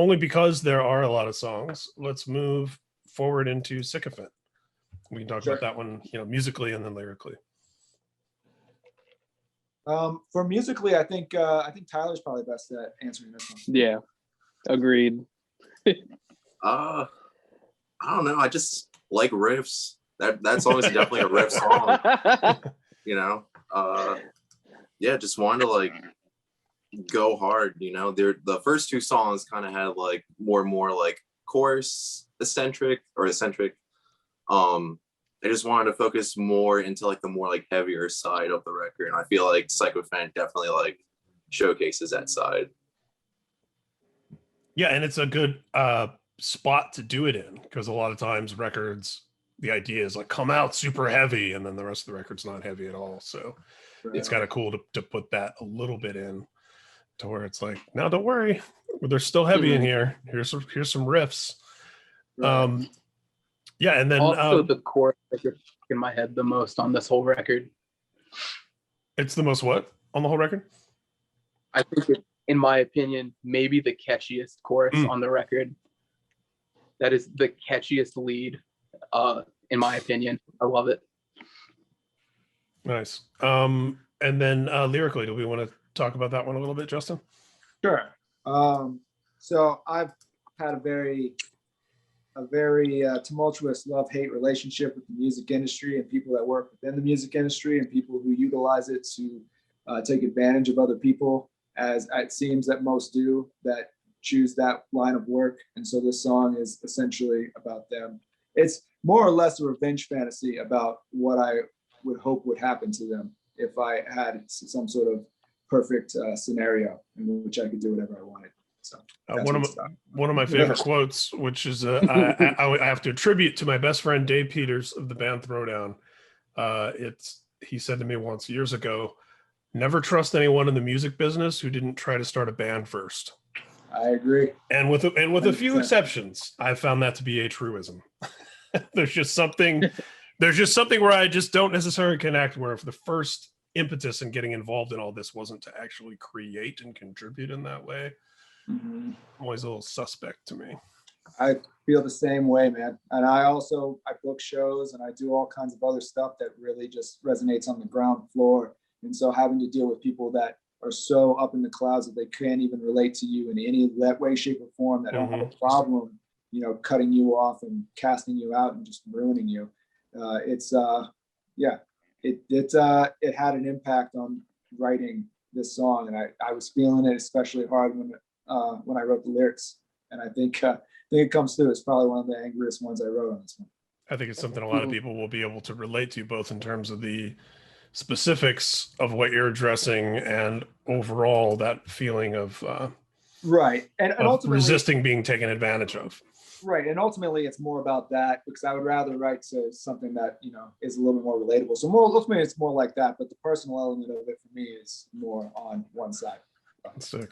only because there are a lot of songs, let's move forward into Sycophant. We can talk about that one, musically and then lyrically. For musically, I think Tyler's probably best at answering this one. Yeah, agreed. I don't know. I just like riffs. That song is definitely a riff song. Yeah, just wanted to like go hard. The first two songs kind of had like more like chorus eccentric. I just wanted to focus more into like the more like heavier side of the record, and I feel like Sycophant definitely like showcases that side. Yeah, and it's a good spot to do it in, because a lot of times records, the idea is like come out super heavy and then the rest of the record's not heavy at all. So it's kind of cool to put that a little bit in to where it's like, no, don't worry, they're still heavy in here. Here's some riffs. Right. Yeah, and then also the chorus that you're in my head the most on this whole record. It's the most what on the whole record? I think it, in my opinion, maybe the catchiest chorus on the record. That is the catchiest lead, in my opinion. I love it. Nice. And then lyrically, do we want to talk about that one a little bit, Justin? Sure. So I've had a very tumultuous love-hate relationship with the music industry and people that work within the music industry and people who utilize it to take advantage of other people, as it seems that most do, that choose that line of work. And so this song is essentially about them. It's more or less a revenge fantasy about what I would hope would happen to them if I had some sort of perfect scenario in which I could do whatever I wanted. So one of my favorite quotes, which is I have to attribute to my best friend Dave Peters of the band Throwdown. He said to me once years ago, "Never trust anyone in the music business who didn't try to start a band first." I agree. And with a few exceptions, I found that to be a truism. There's just something where I just don't necessarily connect, where if the first impetus in getting involved in all this wasn't to actually create and contribute in that way, always a little suspect to me. I feel the same way, man. And I book shows and I do all kinds of other stuff that really just resonates on the ground floor. And so having to deal with people that are so up in the clouds that they can't even relate to you in any way, shape, or form, that don't have a problem, cutting you off and casting you out and just ruining you. It had an impact on writing this song, and I was feeling it especially hard when I wrote the lyrics. And I think it comes through. It's probably one of the angriest ones I wrote on this one. I think it's something a lot of people will be able to relate to, both in terms of the specifics of what you're addressing and overall that feeling of right and ultimately resisting being taken advantage of. Right, and ultimately it's more about that, because I would rather write something that is a little bit more relatable. So ultimately it's more like that, but the personal element of it for me is more on one side. Sick.